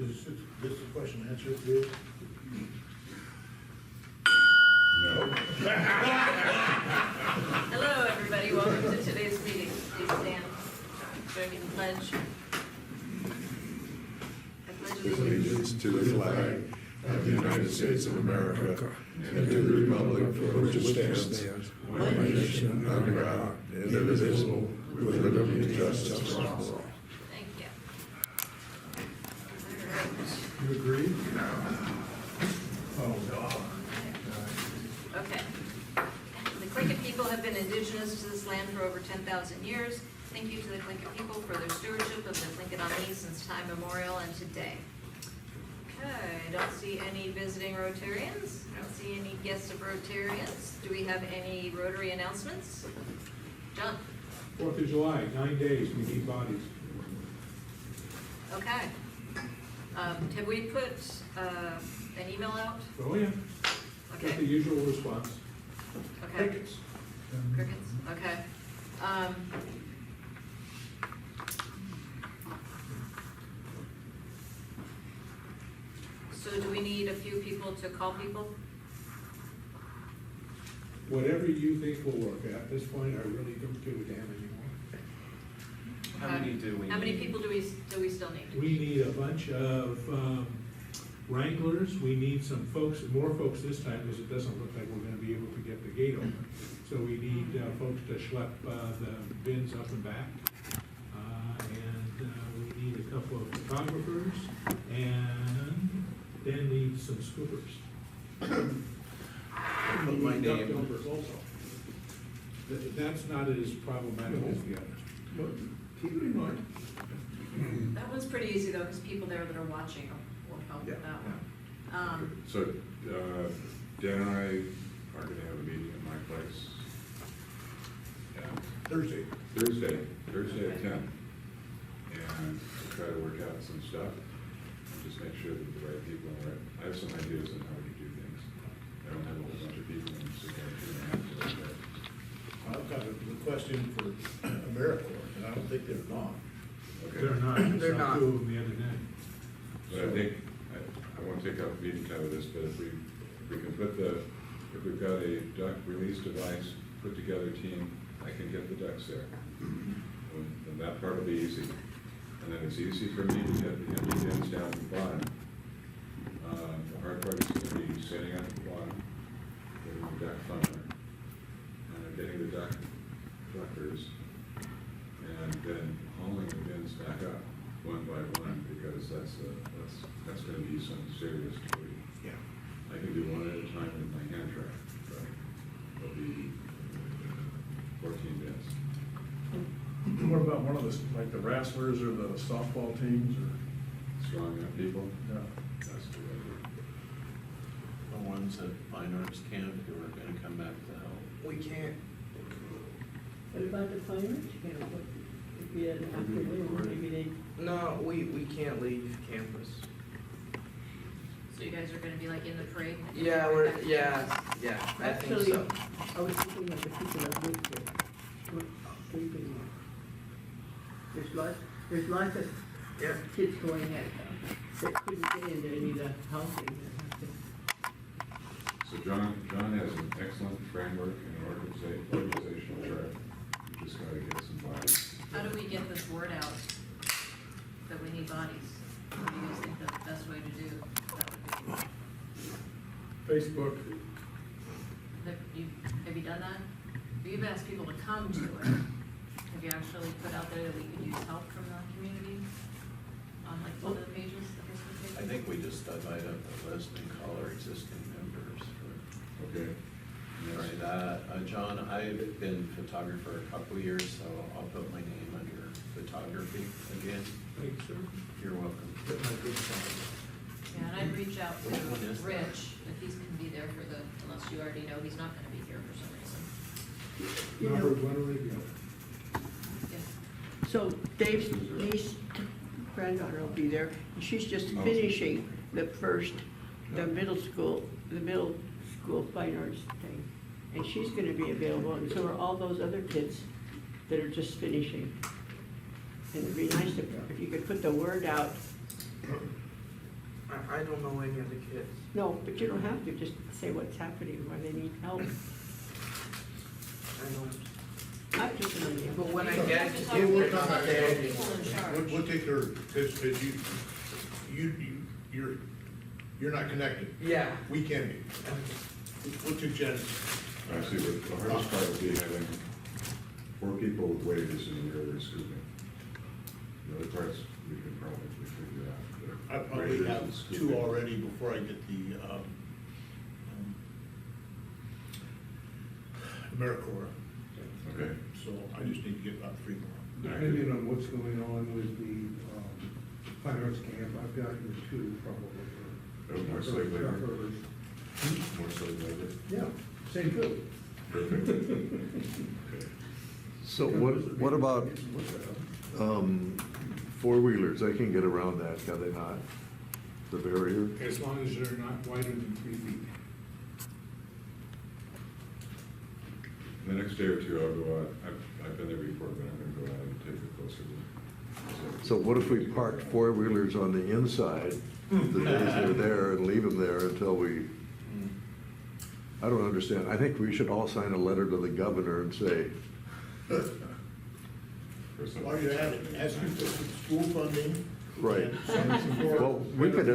Is this question answered, please? No. Hello, everybody. Welcome to today's meeting. Please stand. Join me in the pledge. I pledge With allegiance. allegiance to the flag of the United States of America and to the republic for which it stands, one nation under God, indivisible, with liberty and justice for all. Thank you. You agree? Oh, God. Okay. The Tlingit people have been indigenous to this land for over 10,000 years. Thank you to the Tlingit people for their stewardship of the Tlingit since time memorial and today. Okay, I don't see any visiting Rotarians. I don't see any guests of Rotarians. Do we have any Rotary announcements? John? 4th of July, 9 days, we need bodies. Okay. Have we put an email out? Oh, yeah. Get the Okay. usual response. Okay. Crickets. Crickets, okay. So do we need a few people to call people? Whatever you think will work. At this point, I really don't give a damn anymore. How many do we How many need? people do we still need? We need a bunch of wranglers. We need some folks, more folks this time, because it doesn't look like we're gonna be able to get the gate open. So we need folks to schlep the bins up and back. And we need a couple of photographers, and then need some scoopers. Put my We need duck name. dumpers also. That's not as problematic as the others. But keep it in mind. That one's pretty easy though, because people there that are watching will help with that one. So, Dan and I are gonna have a meeting at my place. Thursday. Thursday at 10. And try to work out some stuff, and just make sure that the right people are right. I have some ideas on how we can do things. I don't have a whole bunch of people in this again. I've got a question for AmeriCorps, and I don't think they're not. They're not. They're Saw not. two of them the other day. But I think, I won't take up meeting time with this, but if we can put if we've got a duck release device, put together team, I can get the ducks there. And that part will be easy. And then it's easy for me to get the empty bins down to the bottom. The hard part is gonna be setting up the bottom, getting the duck funner, getting the duckers, and then hauling the bins back up one by one, because that's gonna be some serious duty. Yeah. I can do one at a time with my hand track, but it'll be 14 bins. What about one of the, like the wrestlers or the softball teams or? Strong enough people, Yeah. that's the way to The ones at Fine Arts Camp who are gonna come back to help. We can't. What about the finance camp? If we had an afternoon, maybe they, No, we can't leave campus. So you guys are gonna be like in the parade? Yeah, yeah, I think actually, so. I was thinking of the people that live there. What, sleeping there. There's lots of Yeah. kids going at, that couldn't get in there, need a housing. So John has an excellent framework and organizational chart. We just gotta get some bodies. How do we get this word out that we need bodies? What do you guys think the best way to do that would be? Facebook. Have you done that? You've asked people to come to it. Have you actually put out there that we could use help from the community on like one of the pages, the Facebook page? I think we just divide up the list and call our existing members for, Okay? try that. John, I've been photographer a couple years, so I'll put my name under photography again. Thanks, sir. You're welcome. Get my good side. Yeah, and I'd reach out Which one is to that? Rich, if he's gonna be there for the, unless you already know he's not gonna be here for some reason. You know- Robert, when are they going? Yeah. So Dave's niece, granddaughter will be there, and she's just finishing the middle school fine arts thing. And she's gonna be available, and so are all those other kids that are just finishing. And it'd be nice if you could put the word out I don't know any of the kids. No, but you don't have to, just say what's happening, why they need help. I don't. I'm just an idea. But when I You get have to to talk give to it, the they- people in charge. We'll take care of it, because you're not connected. yeah. We can be. We'll take Janice. I see, but the hardest part would be having 4 people with waivers in the earlier school day. The other parts, we can probably figure out. I but probably waivers have in school 2 day- already before I get the, AmeriCorps, Okay. so I just need to get about 3 more. Depending on what's going on with the fine arts camp, I've got here 2 probably. Oh, more slave labor? Hmm? More slave labor? Yeah, same field. Perfect. Okay. So what about four-wheelers? They can get around that, can they not? The barrier? As long as they're not wider than 3 feet. The next day or 2, I'll go out, I've been there before, but I'm gonna go out and take a closer look. So what if we parked four-wheelers on the inside, the days they're there, and leave them there until we, I don't understand. I think we should all sign a letter to the governor and say, For some- While you're at it, ask you for some school funding. right. and some support. Well, we could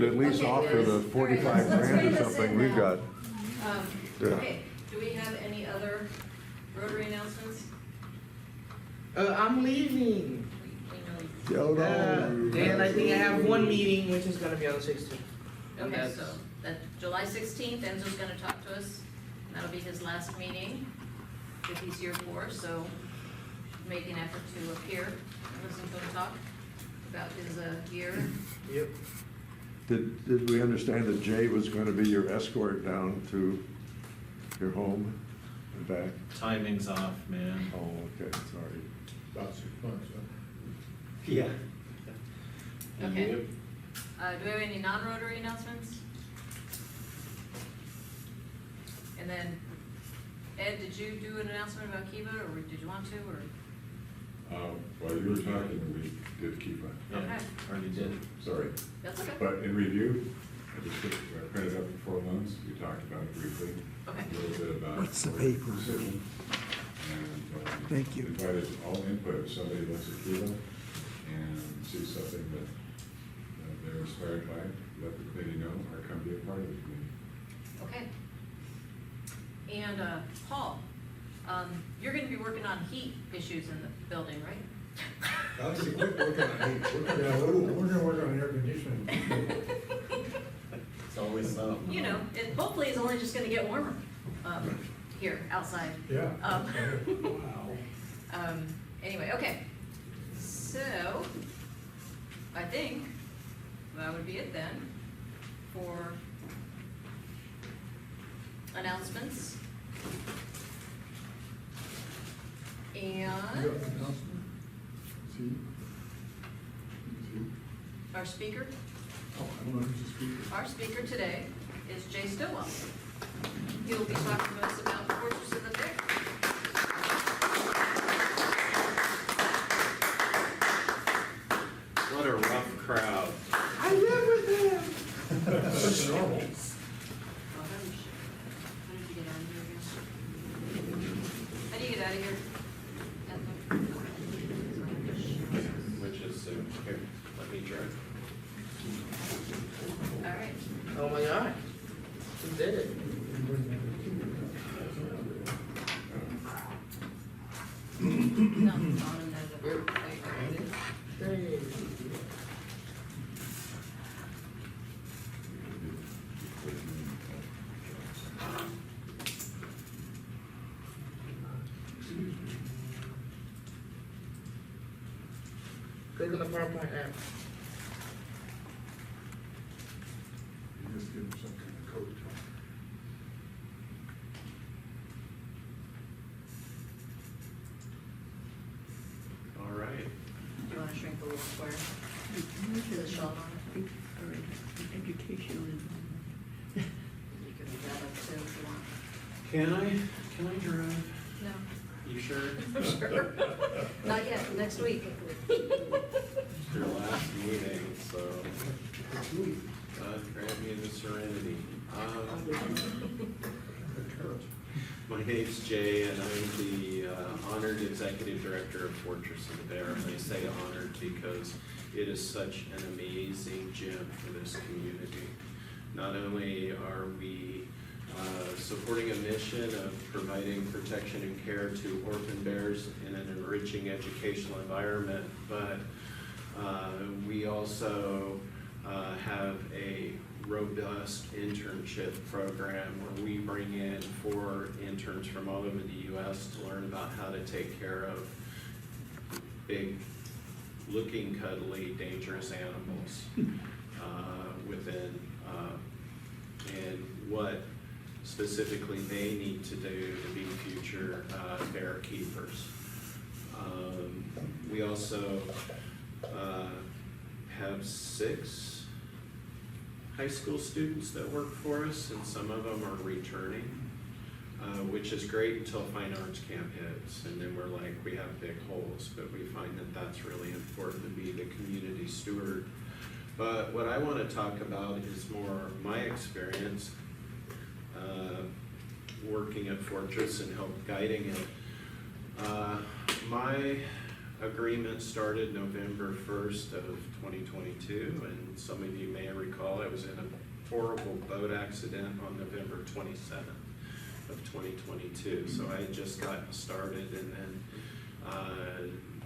at least offer the 45 grand or something we've got. Yeah. Okay, do we have any other Rotary announcements? I'm leaving. We know. Yo, no. And I think I have one meeting, which is gonna be on the 16th. And Okay, that's- so that July 16th, Enzo's gonna talk to us, and that'll be his last meeting that he's here for, so make an effort to appear and listen to him talk about his year. Yep. Did we understand that Jay was going to be your escort down to your home and back? Timing's off, man. Oh, okay, sorry. About 6 months, huh? Yeah. Okay. Do we have any non-Rotary announcements? And then, Ed, did you do an announcement about Kiva, or did you want to, or? While you were talking, we did keep on, Yeah, Okay. already did. sorry. That's okay. But in review, I printed up the 4 months, we talked about it briefly. Okay. A little bit about. What's the board paper? decision, And. Thank you. Invited all input, if somebody looks at Kiva and sees something that they're inspired by, let the committee know, or come be a part of the committee. Okay. And, Paul, you're gonna be working on heat issues in the building, right? I'll just quit working on heat. We're gonna work on air conditioning. It's always something. You know, it hopefully is only just gonna get warmer, here, outside. Yeah. Wow. Anyway, okay, so, I think that would be it then for announcements. And our speaker, Oh, I don't know who's the speaker. our speaker today is Jay Stillwell. He will be talking to us about Fortress of the Fair. What a rough crowd. I live with him. That's normal. Oh, holy shit. How did you get out of here again? How do you get out of here? Which is soon. Here, let me try. All right. Oh my God. Who did it? No, on another. Hey. Click on the PowerPoint app. You just give him some kind of code. All right. Do you want to shrink the little square? The shawl on Educational. it? You can leave that up too if you want. Can I drive? No. You sure? Sure. Not yet, next week. It's your last meeting, so. My name's Jay, and I'm the honored executive director of Fortress of the Bear. And I say honored because it is such an amazing gym for this community. Not only are we supporting a mission of providing protection and care to orphan bears in an enriching educational environment, but we also have a robust internship program where we bring in 4 interns from all over the U.S. to learn about how to take care of big, looking, cuddly, dangerous animals within, and what specifically they need to do to be future bear keepers. We also have 6 high school students that work for us, and some of them are returning, which is great until Fine Arts Camp hits, and then we're like, we have big holes, but we find that that's really important to be the community steward. But what I want to talk about is more my experience working at Fortress and help guiding it. My agreement started November 1st of 2022, and some of you may recall I was in a horrible boat accident on November 27th of 2022. So I had just gotten started and then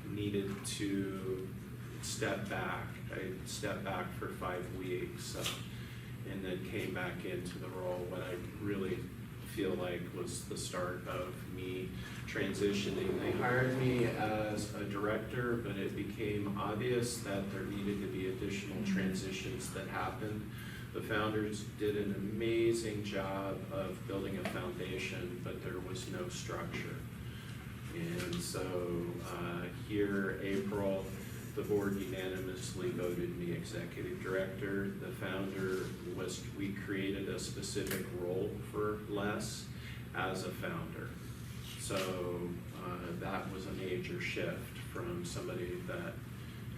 needed to step back. I stepped back for 5 weeks and then came back into the role, what I really feel like was the start of me transitioning. They hired me as a director, but it became obvious that there needed to be additional transitions that happened. The founders did an amazing job of building a foundation, but there was no structure. And so here, April, the board unanimously voted me executive director. The founder we created a specific role for Les as a founder. So that was a major shift from somebody that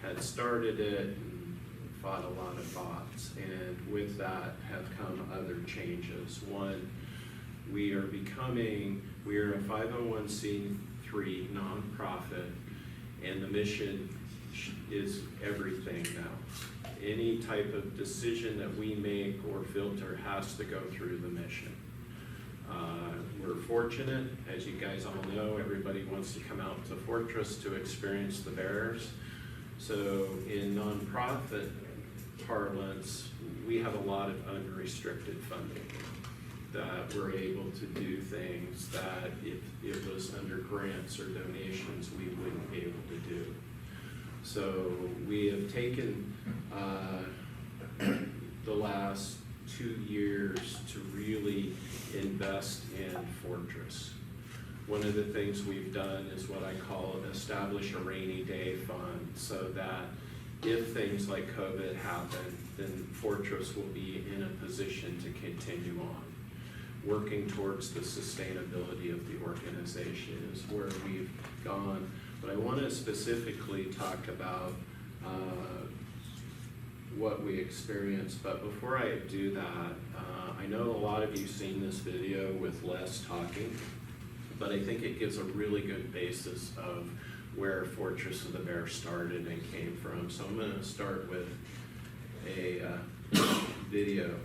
had started it and fought a lot of bots. And with that have come other changes. One, we are a 501c3 nonprofit, and the mission is everything now. Any type of decision that we make or filter has to go through the mission. We're fortunate, as you guys all know, everybody wants to come out to Fortress to experience the bears. So in nonprofit parlance, we have a lot of unrestricted funding that we're able to do things that if it was under grants or donations, we wouldn't be able to do. So we have taken the last 2 years to really invest in Fortress. One of the things we've done is what I call establish a rainy day fund, so that if things like COVID happen, then Fortress will be in a position to continue on. Working towards the sustainability of the organization is where we've gone. But I want to specifically talk about what we experienced. But before I do that, I know a lot of you seen this video with Les talking, but I think it gives a really good basis of where Fortress of the Bear started and came from. So I'm going to start with a video.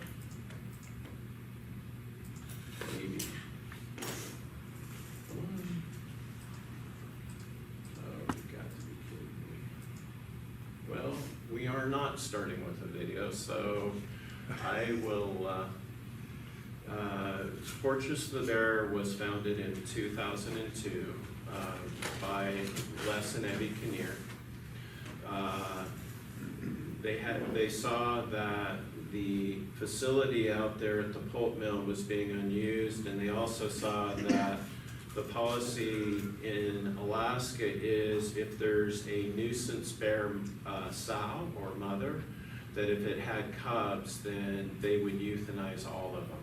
Maybe. Well, we are not starting with a video, so I will, Fortress of the Bear was founded in 2002 by Les and Abby Kinnear. They saw that the facility out there at the pulp mill was being unused, and they also saw that the policy in Alaska is if there's a nuisance bear sow or mother, that if it had cubs, then they would euthanize all of them.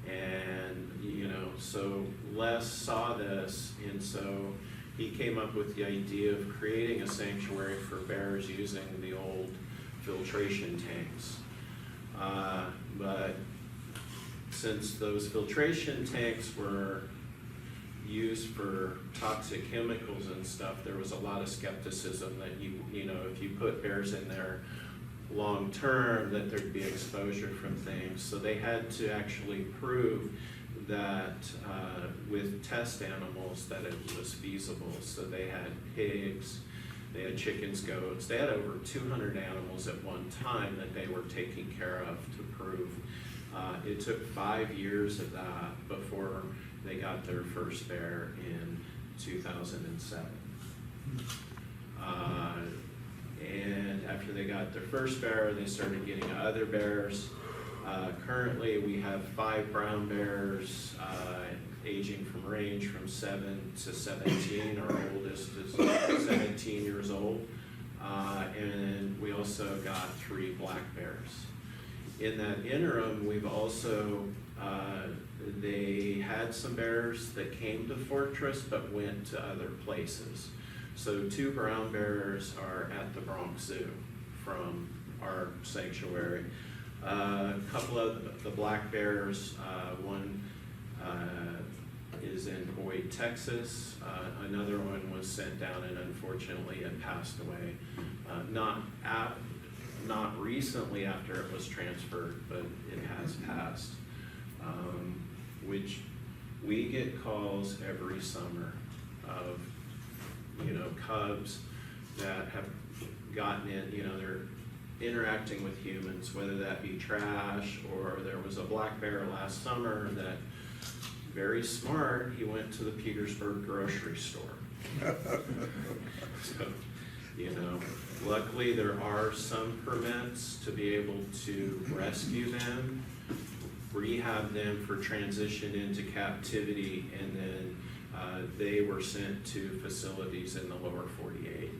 And, you know, so Les saw this, and so he came up with the idea of creating a sanctuary for bears using the old filtration tanks. But since those filtration tanks were used for toxic chemicals and stuff, there was a lot of skepticism that you know, if you put bears in there long-term, that there'd be exposure from things. So they had to actually prove that with test animals that it was feasible. So they had pigs, they had chickens, goats, they had over 200 animals at one time that they were taking care of to prove. It took 5 years of that before they got their first bear in 2007. And after they got their first bear, they started getting other bears. Currently, we have 5 brown bears, aging range from 7 to 17. Our oldest is 17 years old. And we also got 3 black bears. In that interim, we've also, they had some bears that came to Fortress but went to other places. So 2 brown bears are at the Bronx Zoo from our sanctuary. A couple of the black bears, one is in Boyd, Texas. Another one was sent down and unfortunately it passed away. Not recently after it was transferred, but it has passed. Which we get calls every summer of, you know, cubs that have gotten in, you know, they're interacting with humans, whether that be trash, or there was a black bear last summer that, very smart, he went to the Petersburg grocery store. So, you know, luckily there are some permits to be able to rescue them, rehab them for transition into captivity, and then they were sent to facilities in the lower 48.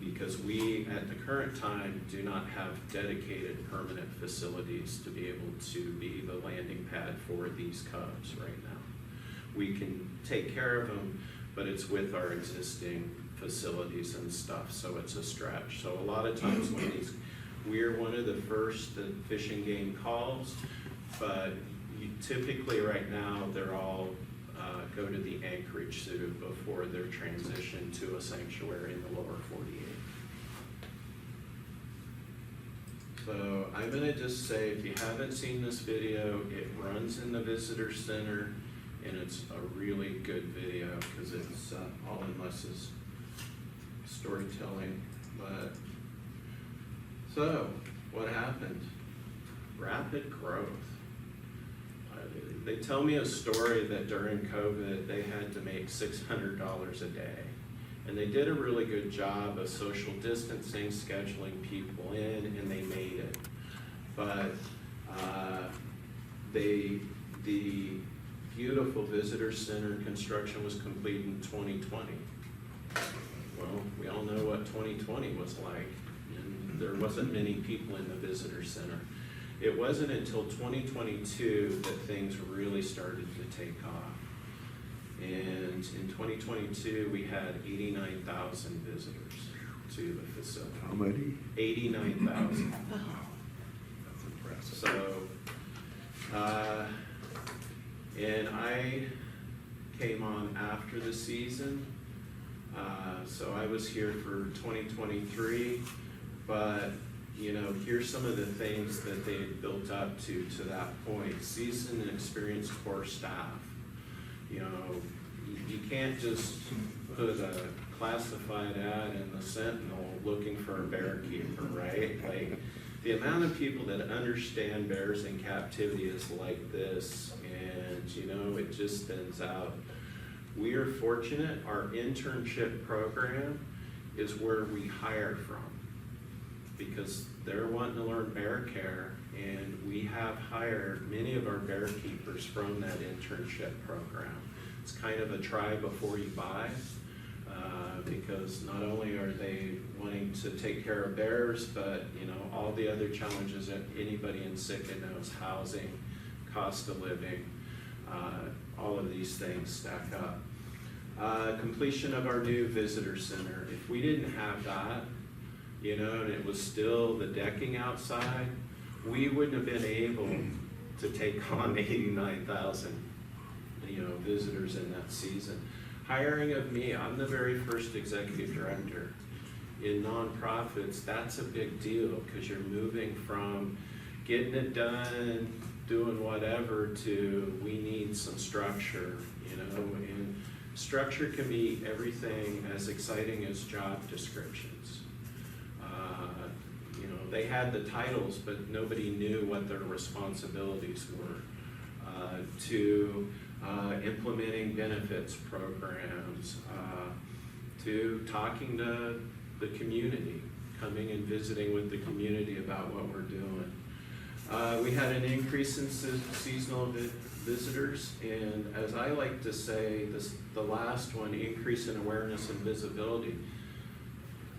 Because we, at the current time, do not have dedicated permanent facilities to be able to be the landing pad for these cubs right now. We can take care of them, but it's with our existing facilities and stuff, so it's a stretch. So a lot of times when we're one of the first that Fish and Game calls, but typically right now they're all go to the Anchorage Zoo before their transition to a sanctuary in the lower 48. So I'm gonna just say, if you haven't seen this video, it runs in the visitor center, and it's a really good video because it's all in Les's storytelling. But so what happened? Rapid growth. They tell me a story that during COVID they had to make $600 a day, and they did a really good job of social distancing, scheduling people in, and they made it. But the beautiful visitor center construction was complete in 2020. Well, we all know what 2020 was like, and there wasn't many people in the visitor center. It wasn't until 2022 that things really started to take off. And in 2022, we had 89,000 visitors to the facility. How many? 89,000. That's impressive. So, and I came on after the season. So I was here for 2023, but you know, here's some of the things that they had built up to that point. Seasoned and experienced core staff. You know, you can't just put a classified ad in the Sentinel looking for a bear keeper, right? Like, the amount of people that understand bears in captivity is like this, and you know, it just spins out. We are fortunate, our internship program is where we hire from, because they're wanting to learn bear care, and we have hired many of our bear keepers from that internship program. It's kind of a try before you buy, because not only are they wanting to take care of bears, but you know, all the other challenges that anybody in Sitka knows: housing, cost of living, all of these things stack up. Completion of our new visitor center. If we didn't have that, you know, and it was still the decking outside, we wouldn't have been able to take on 89,000, visitors in that season. Hiring of me, I'm the very first executive director. In nonprofits, that's a big deal because you're moving from getting it done, doing whatever, to we need some structure, and structure can be everything as exciting as job descriptions. They had the titles, but nobody knew what their responsibilities were. To implementing benefits programs, to talking to the community, coming and visiting with the community about what we're doing. We had an increase in seasonal visitors, and as I like to say, the last one, increase in awareness and visibility.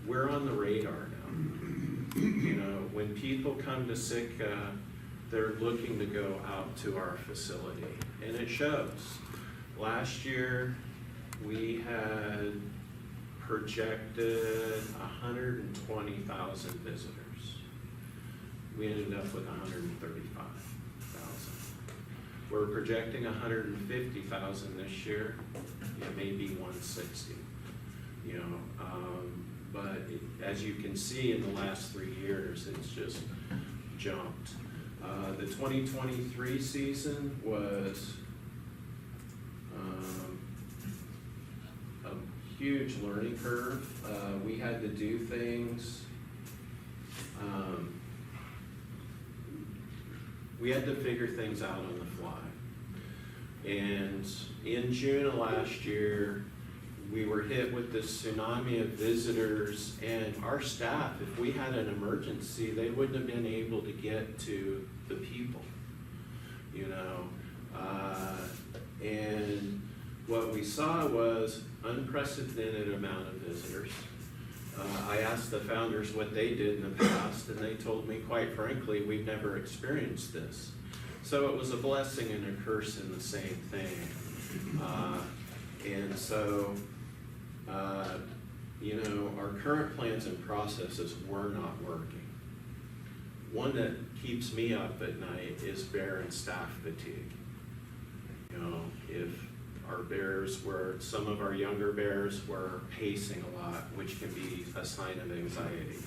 We're on the radar now. When people come to Sitka, they're looking to go out to our facility, and it shows. Last year, we had projected 120,000 visitors. We ended up with 135,000. We're projecting 150,000 this year. It may be 160. But as you can see, in the last 3 years, it's just jumped. The 2023 season was a huge learning curve. We had to do things. We had to figure things out on the fly. And in June of last year, we were hit with this tsunami of visitors, and our staff, if we had an emergency, they wouldn't have been able to get to the people, and what we saw was unprecedented amount of visitors. I asked the founders what they did in the past, and they told me, quite frankly, we've never experienced this. So it was a blessing and a curse in the same thing. And so, our current plans and processes were not working. One that keeps me up at night is bear and staff fatigue. If our bears some of our younger bears were pacing a lot, which can be a sign of anxiety.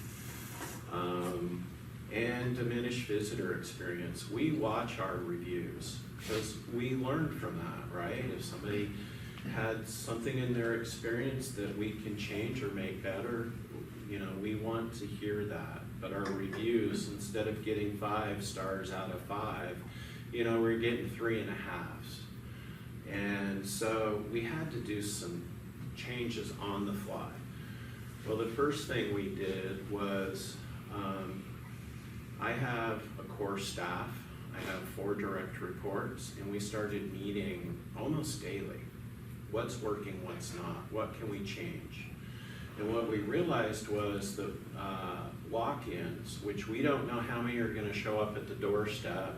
And diminished visitor experience. We watch our reviews because we learn from that, right? If somebody had something in their experience that we can change or make better, we want to hear that. But our reviews, instead of getting 5 stars out of 5, we're getting 3.5. And so we had to do some changes on the fly. Well, the first thing we did was, I have a core staff. I have 4 direct reports, and we started meeting almost daily. What's working, what's not? What can we change? And what we realized was the walk-ins, which we don't know how many are going to show up at the doorstep,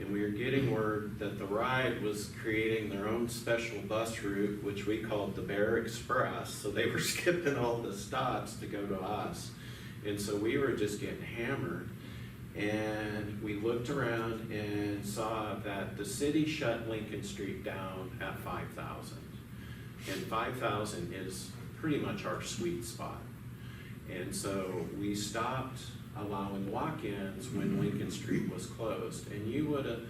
and we were getting word that the ride was creating their own special bus route, which we called the Bear Express. So they were skipping all the stops to go to us. And so we were just getting hammered. And we looked around and saw that the city shut Lincoln Street down at 5,000. And 5,000 is pretty much our sweet spot. And so we stopped allowing walk-ins when Lincoln Street was closed. And you would have,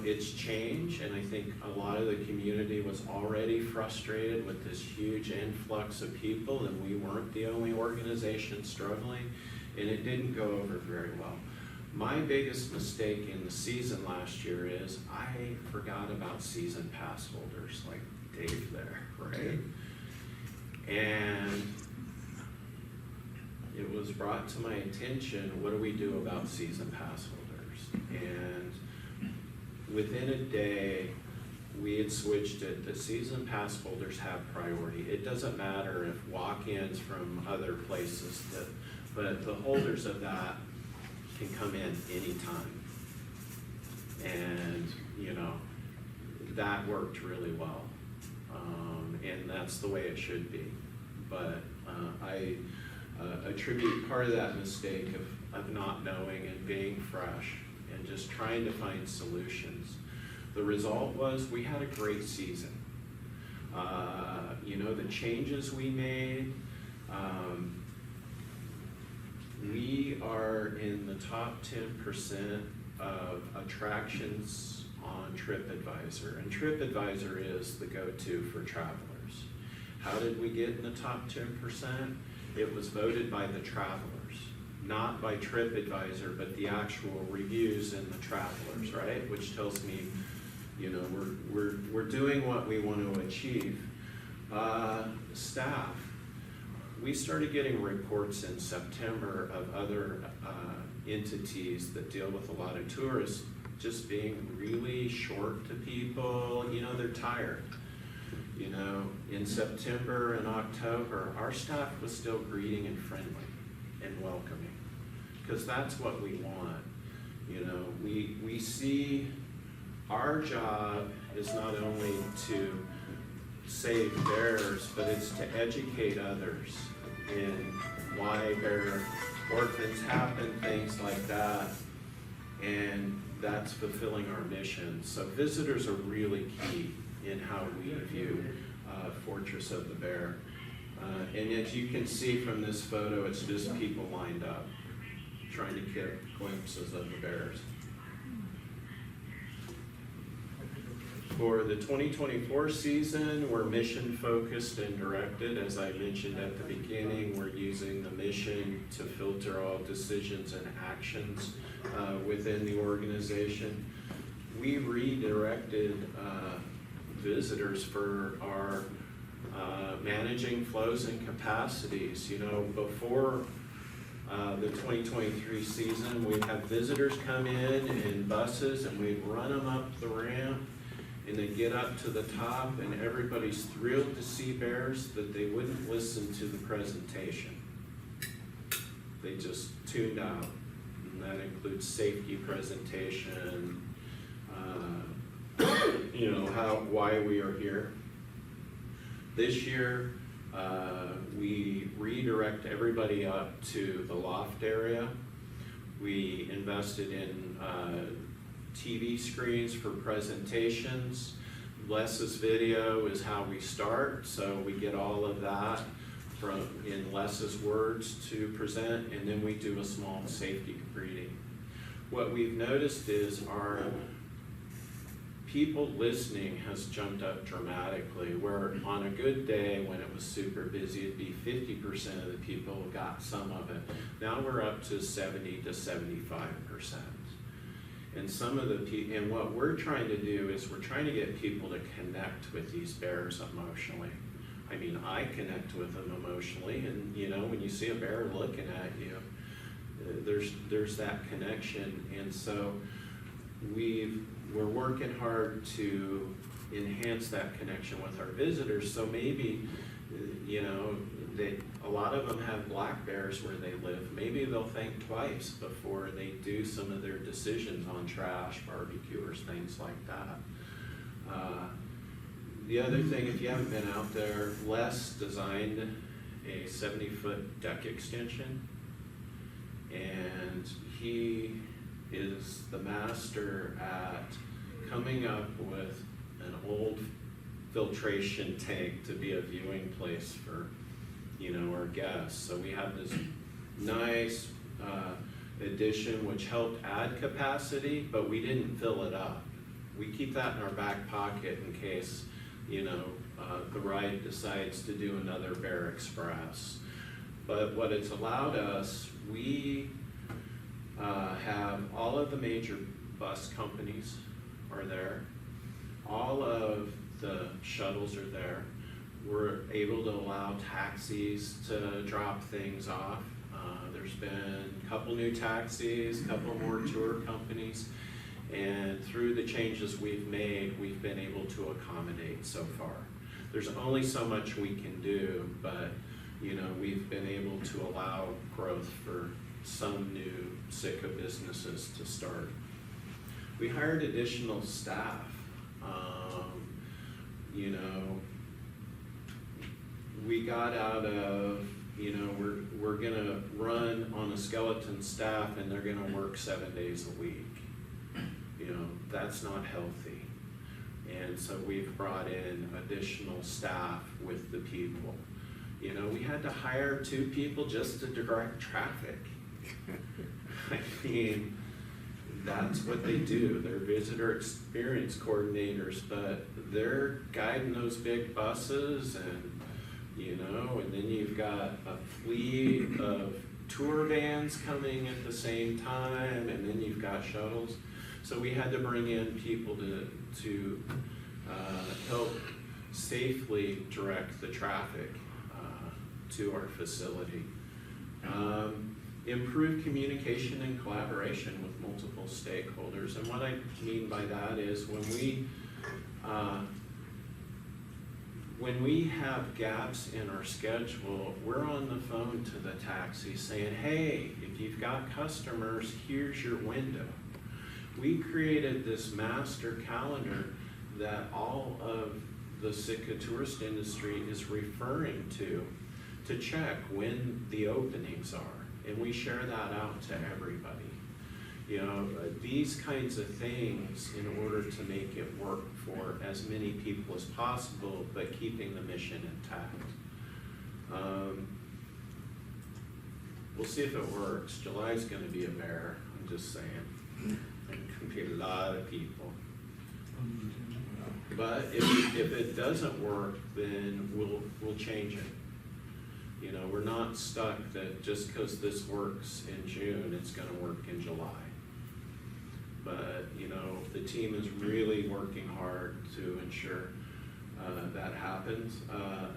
it's changed, and I think a lot of the community was already frustrated with this huge influx of people, and we weren't the only organization struggling, and it didn't go over very well. My biggest mistake in the season last year is I forgot about season pass holders, like Dave there, right? And it was brought to my attention, what do we do about season pass holders? And within a day, we had switched it that season pass holders have priority. It doesn't matter if walk-ins from other places, but the holders of that can come in anytime. And, that worked really well. And that's the way it should be. But I attribute part of that mistake of not knowing and being fresh and just trying to find solutions. The result was we had a great season. You know, the changes we made, we are in the top 10% of attractions on TripAdvisor, and TripAdvisor is the go-to for travelers. How did we get in the top 10%? It was voted by the travelers, not by TripAdvisor, but the actual reviews in the travelers, right? Which tells me, you know, we're doing what we want to achieve. Staff, we started getting reports in September of other entities that deal with a lot of tourists just being really short to people. You know, they're tired. You know, in September and October, our staff was still greeting and friendly and welcoming, because that's what we want. You know, we see our job is not only to save bears, but it's to educate others in why bear orphans happen, things like that, and that's fulfilling our mission. So visitors are really key in how we view Fortress of the Bear. And as you can see from this photo, it's just people lined up trying to get glimpses of the bears. For the 2024 season, we're mission focused and directed. As I mentioned at the beginning, we're using the mission to filter all decisions and actions within the organization. We redirected visitors for our managing flows and capacities. You know, before the 2023 season, we'd have visitors come in buses, and we'd run them up the ramp, and they get up to the top, and everybody's thrilled to see bears, that they wouldn't listen to the presentation. They just tuned out, and that includes safety presentation, you know, why we are here. This year, we redirect everybody up to the loft area. We invested in TV screens for presentations. Les's video is how we start, so we get all of that from in Les's words to present, and then we do a small safety greeting. What we've noticed is our people listening has jumped up dramatically, where on a good day when it was super busy, it'd be 50% of the people got some of it. Now we're up to 70 to 75%. And some of the and what we're trying to do is we're trying to get people to connect with these bears emotionally. I mean, I connect with them emotionally, and you know, when you see a bear looking at you, there's that connection. And so we're working hard to enhance that connection with our visitors. So maybe, you know, a lot of them have black bears where they live. Maybe they'll think twice before they do some of their decisions on trash, barbecue, or things like that. The other thing, if you haven't been out there, Les designed a 70-foot deck extension, and he is the master at coming up with an old filtration tank to be a viewing place for, you know, our guests. So we have this nice addition which helped add capacity, but we didn't fill it up. We keep that in our back pocket in case, you know, the ride decides to do another Bear Express. But what it's allowed us, we have all of the major bus companies are there. All of the shuttles are there. We're able to allow taxis to drop things off. There's been a couple new taxis, a couple more tour companies, and through the changes we've made, we've been able to accommodate so far. There's only so much we can do, but you know, we've been able to allow growth for some new Sitka businesses to start. We hired additional staff. You know, we got out of, you know, we're gonna run on a skeleton staff, and they're gonna work 7 days a week. You know, that's not healthy. And so we've brought in additional staff with the people. You know, we had to hire 2 people just to direct traffic. I mean, that's what they do. They're visitor experience coordinators, but they're guiding those big buses and, you know, and then you've got a fleet of tour vans coming at the same time, and then you've got shuttles. So we had to bring in people to help safely direct the traffic to our facility. Improve communication and collaboration with multiple stakeholders. And what I mean by that is when we have gaps in our schedule, we're on the phone to the taxi saying, hey, if you've got customers, here's your window. We created this master calendar that all of the Sitka tourist industry is referring to check when the openings are. And we share that out to everybody. You know, these kinds of things in order to make it work for as many people as possible, but keeping the mission intact. We'll see if it works. July's gonna be a bear, I'm just saying. There's gonna be a lot of people. But if it doesn't work, then we'll change it. You know, we're not stuck that just because this works in June, it's gonna work in July. But, you know, the team is really working hard to ensure that happens.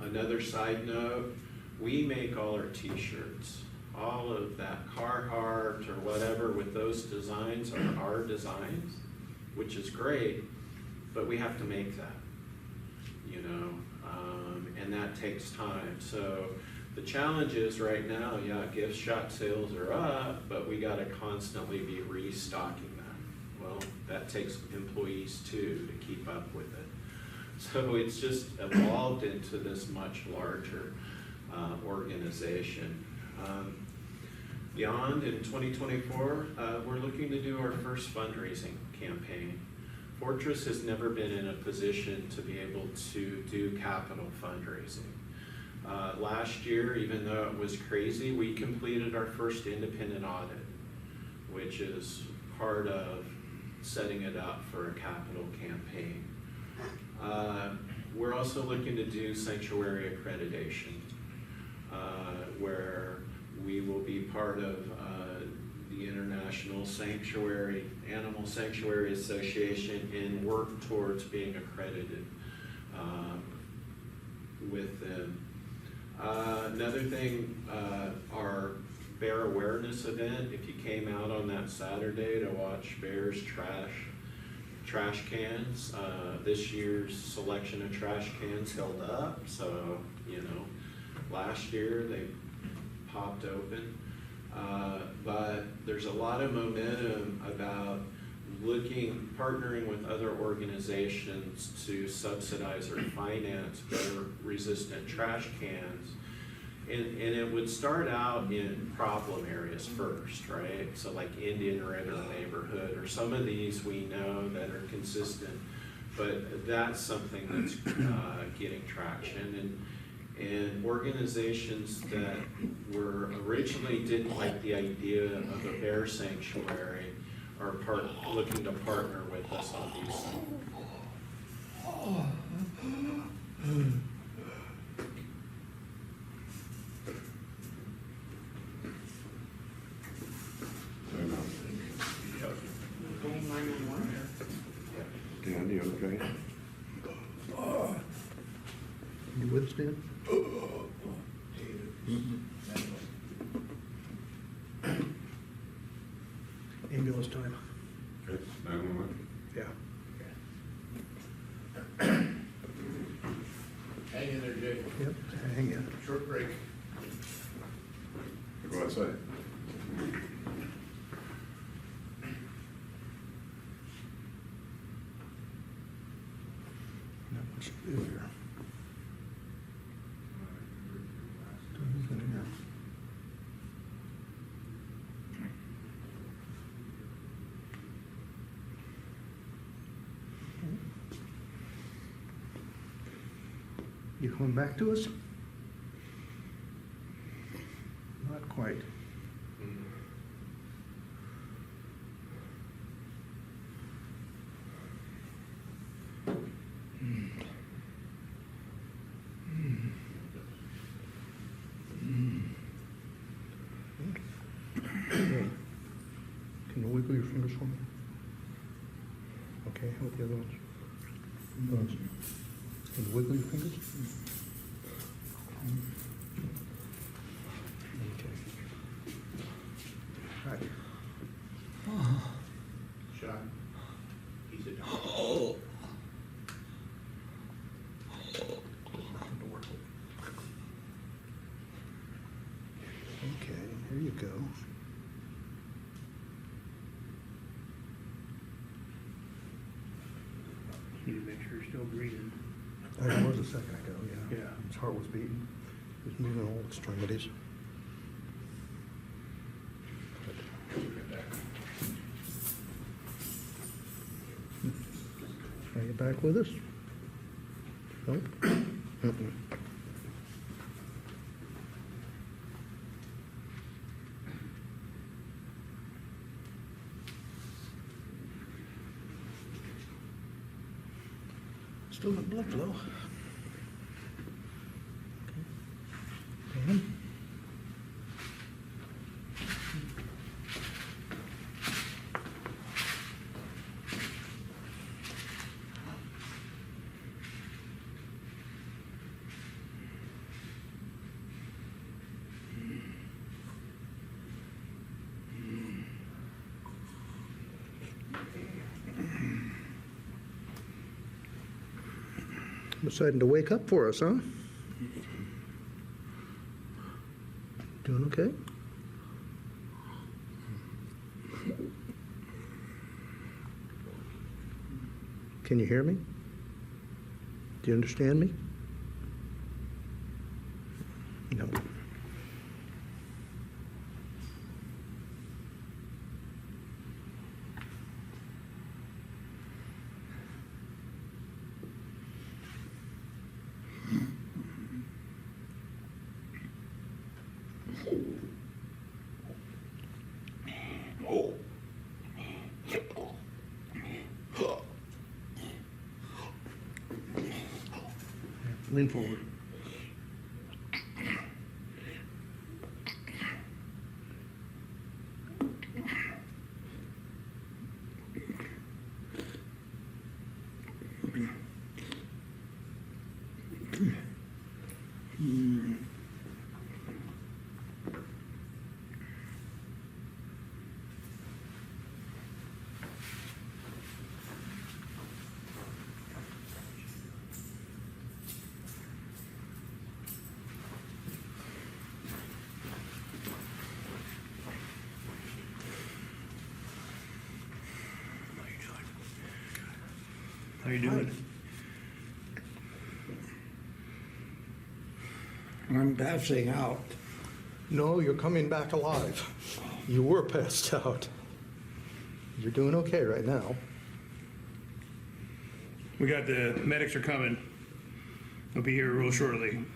Another side note, we make all our t-shirts. All of that Carhartt or whatever with those designs are our designs, which is great, but we have to make that, you know, and that takes time. So the challenge is right now, yeah, gift shop sales are up, but we gotta constantly be restocking that. Well, that takes employees too to keep up with it. So it's just evolved into this much larger organization. Beyond in 2024, we're looking to do our first fundraising campaign. Fortress has never been in a position to be able to do capital fundraising. Last year, even though it was crazy, we completed our first independent audit, which is part of setting it up for a capital campaign. We're also looking to do sanctuary accreditation, where we will be part of the International Animal Sanctuary Association and work towards being accredited with them. Another thing, our Bear Awareness event, if you came out on that Saturday to watch bears trash cans, this year's selection of trash cans held up, so, you know, last year they popped open. But there's a lot of momentum about partnering with other organizations to subsidize or finance bear-resistant trash cans. And it would start out in problem areas first, right? So like Indian River neighborhood, or some of these we know that are consistent, but that's something that's getting traction. And organizations that were originally didn't like the idea of a bear sanctuary are looking to partner with us on these things. Going 911. Dan, you okay? You with Stan? Ambulance time. Okay, 911. Yeah. Hang in there, Jake. Yep, hang in. Short break. Go outside. Not much to do here. Who's in here? You coming back to us? Not quite. Okay. Can you wiggle your fingers for me? Okay, how about the other ones? Those. Can you wiggle your fingers? Okay. All right. Sean, he's a doctor. Okay, here you go. Need to make sure you're still breathing. It was a second ago, yeah. Yeah. His heart was beating. He was moving all extremities. Are you back with us? Nope. Mm-mm. Still got blood flow. Okay. Dan? Deciding to wake up for us, huh? Doing okay? Can you hear me? Do you understand me? No. Lean forward. How you doing? I'm passing out. No, you're coming back alive. You were passed out. You're doing okay right now. We got the medics are coming. They'll be here real shortly.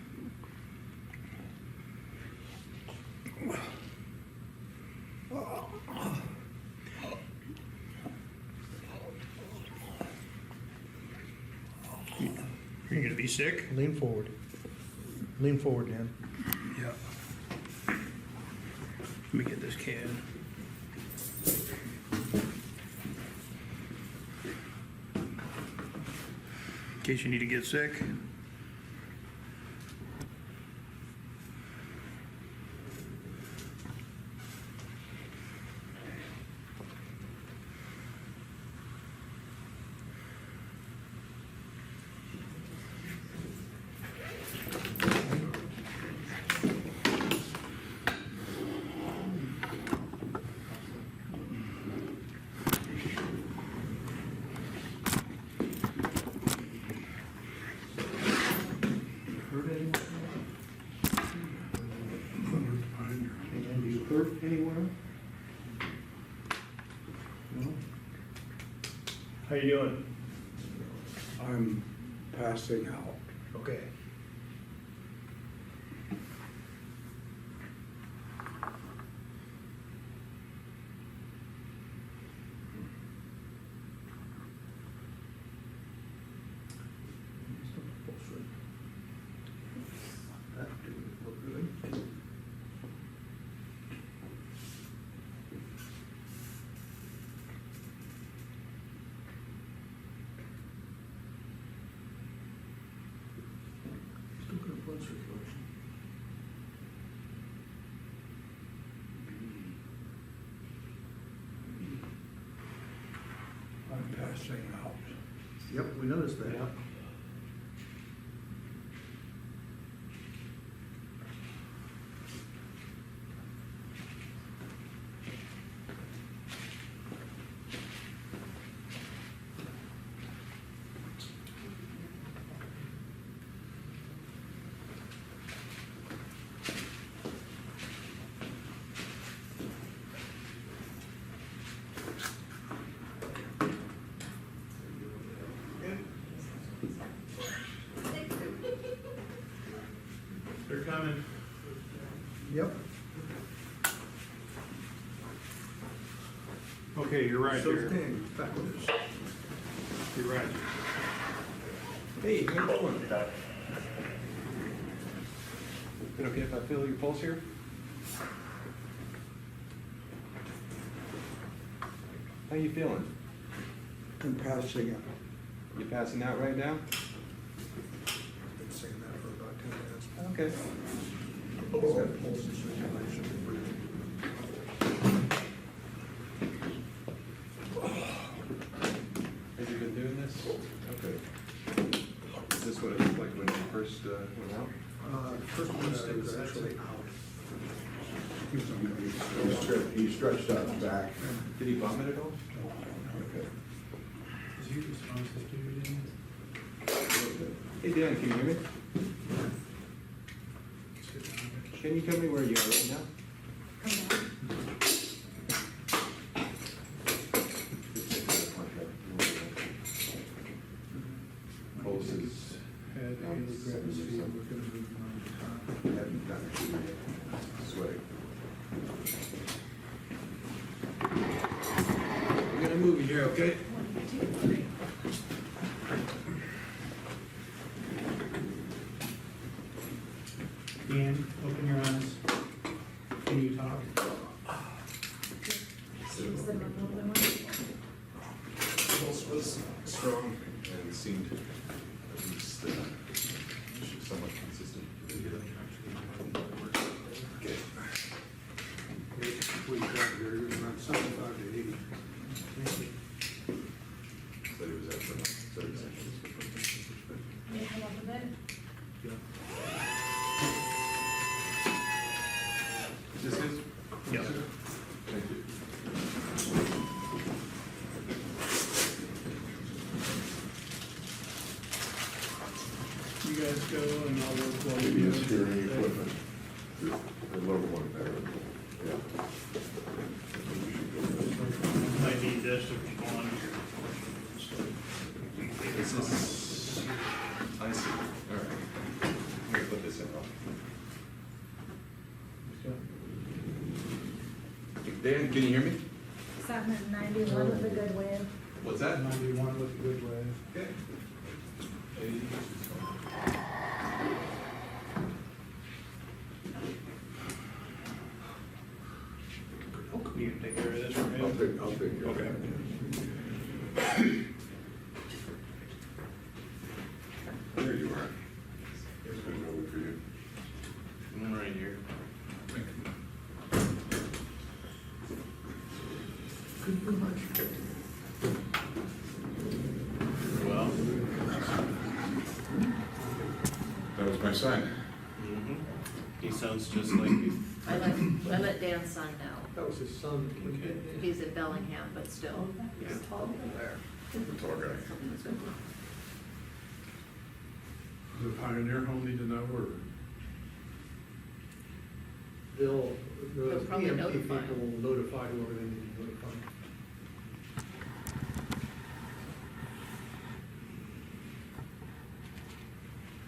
You're gonna be sick? Lean forward. Lean forward, Dan. Yeah. Let me get this can. In case you need to get sick. And you hurt anywhere? No? How you doing? I'm passing out. Okay. Yep, we noticed that. They're coming. Yep. Okay, you're right So there. Stan, back with us. You're right. Hey, how you doing? Is it okay if I feel your pulse here? How you feeling? I'm passing out. You passing out right now? Been saying that for about 10 minutes. Okay. He's got pulse and circulation and breathing. Have you been doing this? Okay. Is this what it looked like when you first went out? First one was actually out. He stretched out his back. Did he vomit at all? Okay. Hey Dan, can you hear me? Can you tell me where you are right now? Pulse is down to 70 or something. Haven't done it yet. Sweating. I'm gonna move you here, okay? Dan, open your eyes. Can you talk? Pulse was strong and seemed at least somewhat consistent. Okay. We got here, he was around 75 to 80. So he was at 30 seconds. Is this his? Yeah. Thank you. You guys go and I'll work while Maybe you his hearing equipment. The lower one there. Yeah. Might need this if you want. This is, I see, all right. I'm gonna put this in wrong. Dan, can you hear me? 791 with a good win. What's that? 91 with a good way. Okay. You can take care of this for me. I'll take care of Okay. it. There you are. Here's one over for you. I'm right here. Well, That was my son. he sounds just like you. I let Dan's son know. That was his son. Okay. He's in Bellingham, but still, he's tall there. The tall guy. The Pioneer Home need to know, or? They'll, They'll the probably EMT notify. people will notify whoever they need to notify.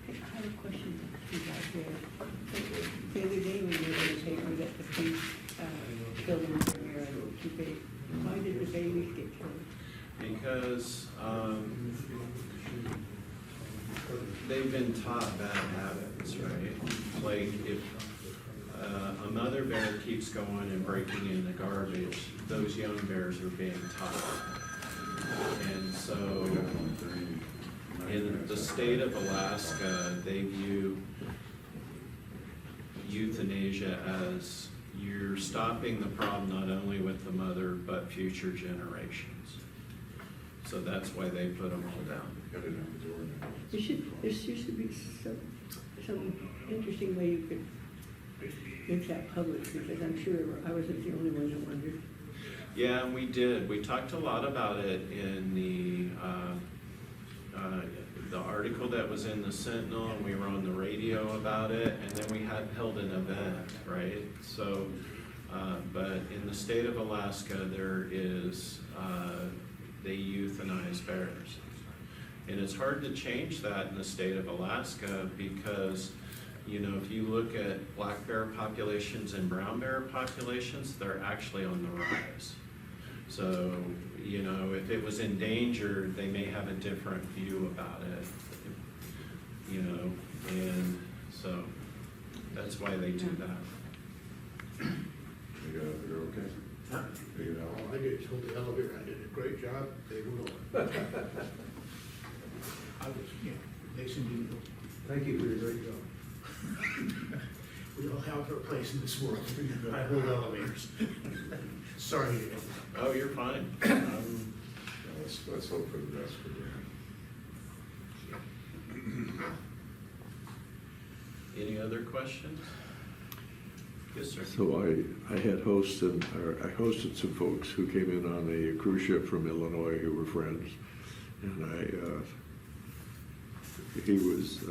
I have a question for you guys here. The other day when you were in the paper that the police killed him there and keep it, why did the babies get killed? Because, they've been taught bad habits, right? Like if a mother bear keeps going and breaking in the garbage, those young bears are being taught. And so in the state of Alaska, they view euthanasia as you're stopping the problem not only with the mother, but future generations. So that's why they put them all down. Got it on the door now. There used to be some interesting way you could make that public, because I'm sure I wasn't the only one that wondered. Yeah, and we did. We talked a lot about it in the article that was in the Sentinel, and we were on the radio about it, and then we had held an event, right? So, but in the state of Alaska, there is, they euthanize bears. And it's hard to change that in the state of Alaska because, you know, if you look at black bear populations and brown bear populations, they're actually on the rise. So, you know, if it was endangered, they may have a different view about it, you know, and so that's why they do that. You're okay? Huh? Figured out. Oh, I did, told the elevator, I did a great job, they were on. I was, yeah, they seemed to know. Thank you for your great job. We all have our place in this world, I hold elevators. Sorry. Oh, you're fine. Yeah, let's hope for the best for Dan. Any other questions? Yes, sir. So I hosted some folks who came in on a cruise ship from Illinois who were friends. And he was,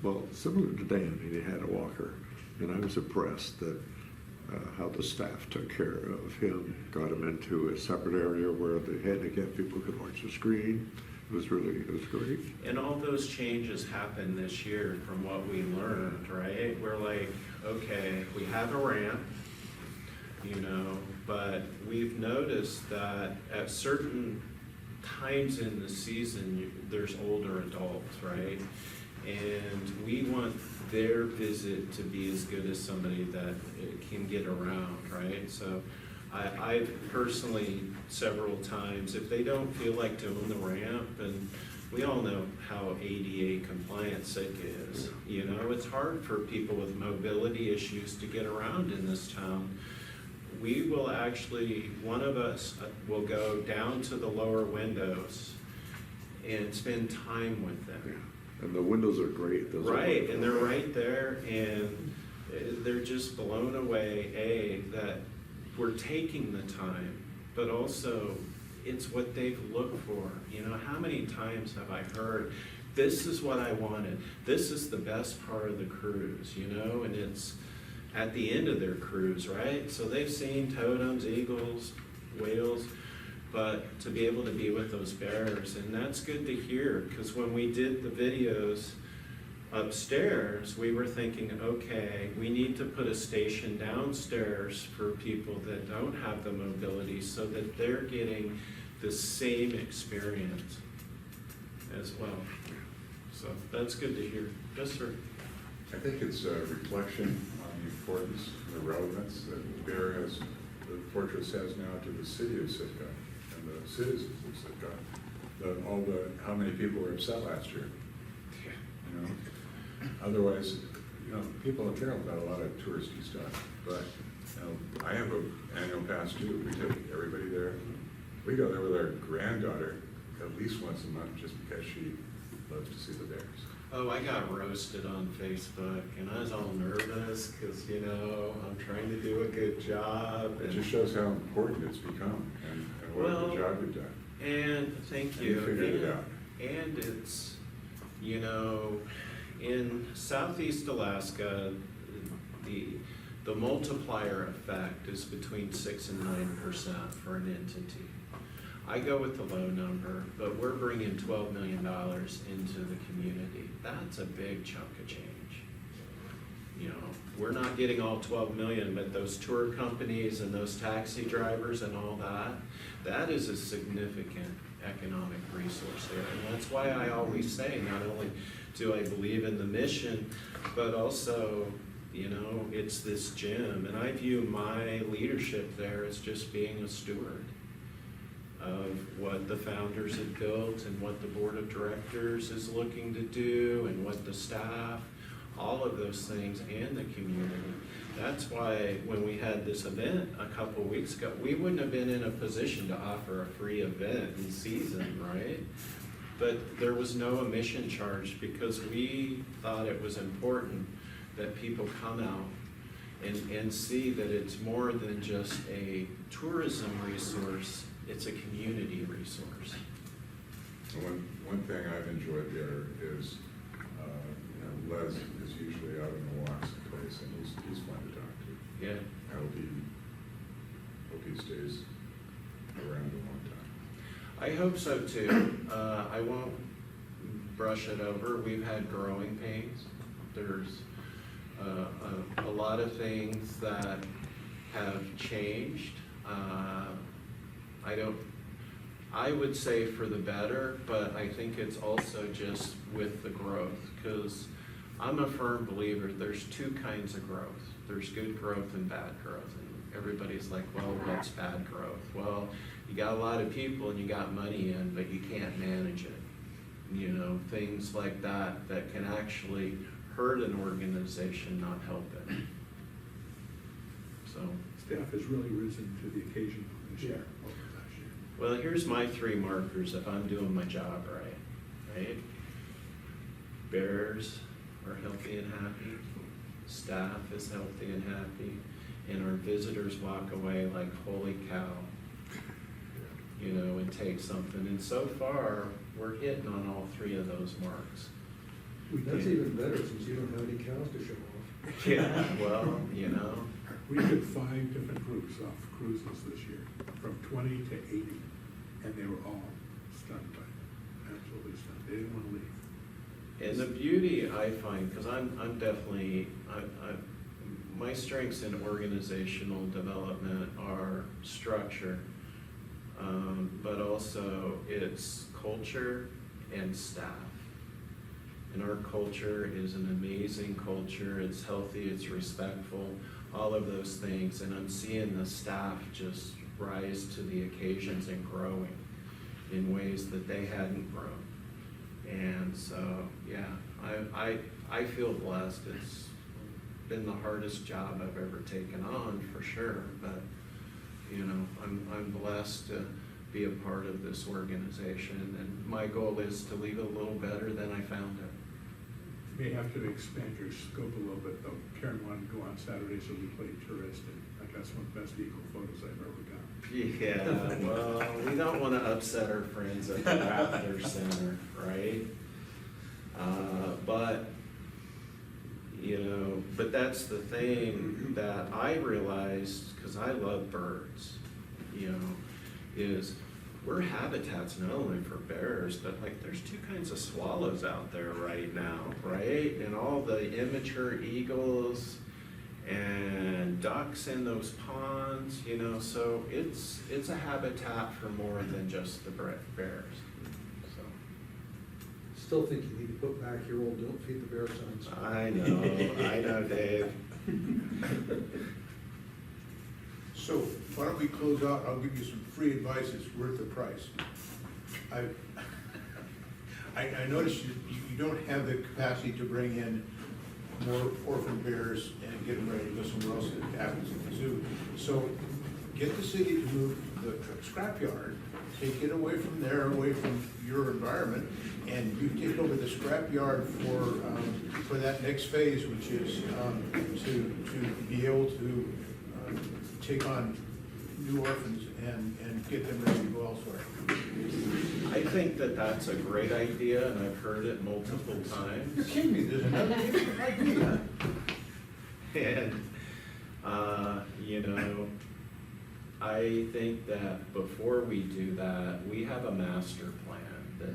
well, similar to Dan, he had a walker. And I was impressed that how the staff took care of him, got him into a separate area where the handicapped people could watch the screen. It was great. And all those changes happened this year from what we learned, right? We're like, okay, we have a ramp, you know, but we've noticed that at certain times in the season, there's older adults, right? And we want their visit to be as good as somebody that can get around, right? So I've personally, several times, if they don't feel like doing the ramp, and we all know how ADA compliant Sitka is. You know, it's hard for people with mobility issues to get around in this town. We will actually, one of us will go down to the lower windows and spend time with them. And the windows are great. Those Right, and they're right there, and they're just blown away, that we're taking the time, but also it's what they've looked for. You know, how many times have I heard, this is what I wanted, this is the best part of the cruise, you know, and it's at the end of their cruise, right? So they've seen totems, eagles, whales, but to be able to be with those bears, and that's good to hear, because when we did the videos upstairs, we were thinking, okay, we need to put a station downstairs for people that don't have the mobility so that they're getting the same experience as well. So that's good to hear. Yes, sir. I think it's a reflection on the importance and the relevance that the fortress has now to the city of Sitka and the citizens of Sitka. How many people were upset last year? You know, otherwise, you know, people don't care about a lot of touristy stuff. But you know, I have an annual pass too. We take everybody there. We go there with our granddaughter at least once a month just because she loves to see the bears. Oh, I got roasted on Facebook, and I was all nervous because, you know, I'm trying to do a good job. It just shows how important it's become and what a good job you've done. And thank And you. you figured it out. And it's, you know, in Southeast Alaska, the multiplier effect is between 6 and 9% for an entity. I go with the low number, but we're bringing $12 million into the community. That's a big chunk of change. You know, we're not getting all 12 million, but those tour companies and those taxi drivers and all that, that is a significant economic resource there. And that's why I always say, not only do I believe in the mission, but also, you know, it's this gym. And I view my leadership there as just being a steward of what the founders had built and what the board of directors is looking to do and what the staff, all of those things, and the community. That's why when we had this event a couple weeks ago, we wouldn't have been in a position to offer a free event in season, right? But there was no admission charge because we thought it was important that people come out and see that it's more than just a tourism resource, it's a community resource. One thing I've enjoyed there is, Les is usually out in the walks place, and he's fun to talk to. Yeah. I hope he stays around a long time. I hope so too. I won't brush it over. We've had growing pains. There's a lot of things that have changed. I would say for the better, but I think it's also just with the growth, because I'm a firm believer there's two kinds of growth. There's good growth and bad growth. And everybody's like, well, what's bad growth? Well, you got a lot of people and you got money in, but you can't manage it. You know, things like that can actually hurt an organization, not help it. So. Staff has really risen to the occasion this year. Well, here's my 3 markers if I'm doing my job right? Bears are healthy and happy, staff is healthy and happy, and our visitors walk away like, holy cow, you know, and take something. And so far, we're hitting on all 3 of those marks. That's even better since you don't have any cows to show off. Yeah, well, you know. We took 5 different groups off cruises this year, from 20 to 80, and they were all stunned by it, absolutely stunned. They didn't want to leave. And the beauty I find, because I'm definitely, my strengths in organizational development are structure, but also it's culture and staff. And our culture is an amazing culture. It's healthy, it's respectful, all of those things. And I'm seeing the staff just rise to the occasions and growing in ways that they hadn't grown. And so, yeah, I feel blessed. It's been the hardest job I've ever taken on, for sure. But, you know, I'm blessed to be a part of this organization. And my goal is to leave it a little better than I found it. You may have to expand your scope a little bit, though. Karen wanted to go on Saturday, so we played tourist, and I got some of the best eagle photos I've ever got. Yeah, well, we don't want to upset our friends at the Raptor Center, right? But, you know, but that's the thing that I realized, because I love birds, you know, is we're habitats not only for bears, but like there's 2 kinds of swallows out there right now, right? And all the immature eagles and ducks in those ponds, you know, so it's a habitat for more than just the bears. So Still think you need to put back your old "Don't Feed the Bear" signs. I know, Dave. So why don't we close out, I'll give you some free advice, it's worth the price. I noticed you don't have the capacity to bring in more orphan bears and get them ready to go somewhere else that happens at the zoo. So get the city to move the scrapyard, take it away from there, away from your environment, and you take over the scrapyard for that next phase, which is to be able to take on new orphans and get them ready to go elsewhere. I think that that's a great idea, and I've heard it multiple times. You're kidding me, there's another idea. And, you know, I think that before we do that, we have a master plan that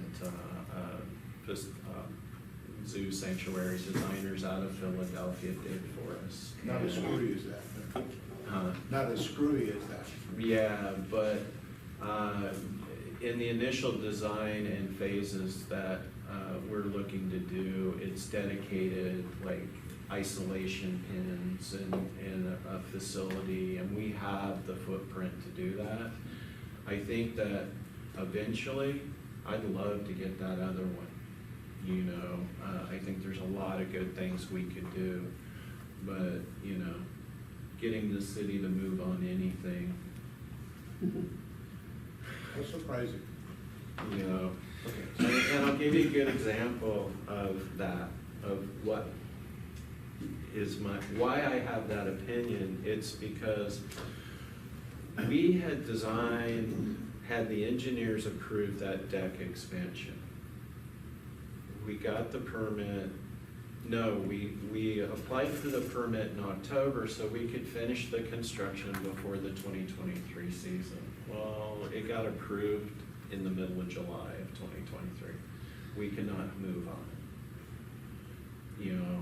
zoo sanctuary designers out of Philadelphia did for us. Not as screwy as that. Not as screwy as that. Yeah, but in the initial design and phases that we're looking to do, it's dedicated like isolation pins and a facility, and we have the footprint to do that. I think that eventually, I'd love to get that other one. You know, I think there's a lot of good things we could do, but, you know, getting the city to move on anything. That's surprising. You know, and I'll give you a good example of that, of what is why I have that opinion. It's because we had had the engineers approve that deck expansion. We got the permit. No, we applied for the permit in October so we could finish the construction before the 2023 season. Well, it got approved in the middle of July of 2023. We cannot move on it. You know,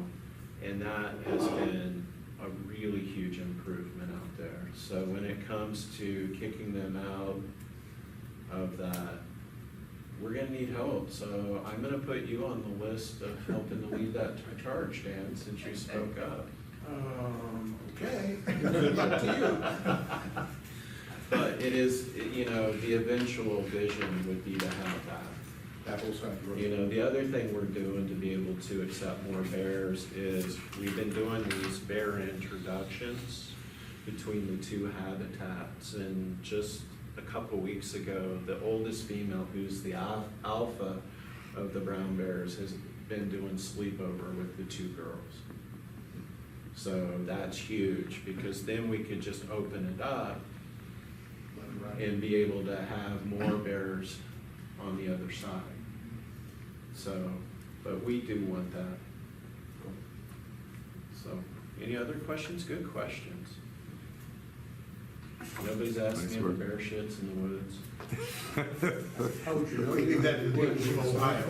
and that has been a really huge improvement out there. So when it comes to kicking them out of that, we're gonna need help. So I'm gonna put you on the list of helping to lead that charge, Dan, since you spoke up. Okay, good luck to you. But it is, you know, the eventual vision would be to have that. That will sound great. You know, the other thing we're doing to be able to accept more bears is we've been doing these bear introductions between the two habitats. And just a couple weeks ago, the oldest female, who's the alpha of the brown bears, has been doing sleepover with the two girls. So that's huge, because then we could just open it up and be able to have more bears on the other side. So, but we do want that. So, any other questions? Good questions. Nobody's asking Nice if work. bear shits in the woods. How would you know? We leave that in Ohio.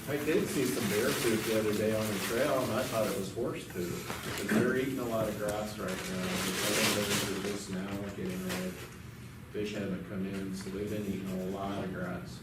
I did see some bear poop the other day on the trail, and I thought it was horse poop. Because they're eating a lot of grass right now. The southern bears are just now getting red. Fish haven't come in, so they've been eating a lot of grass.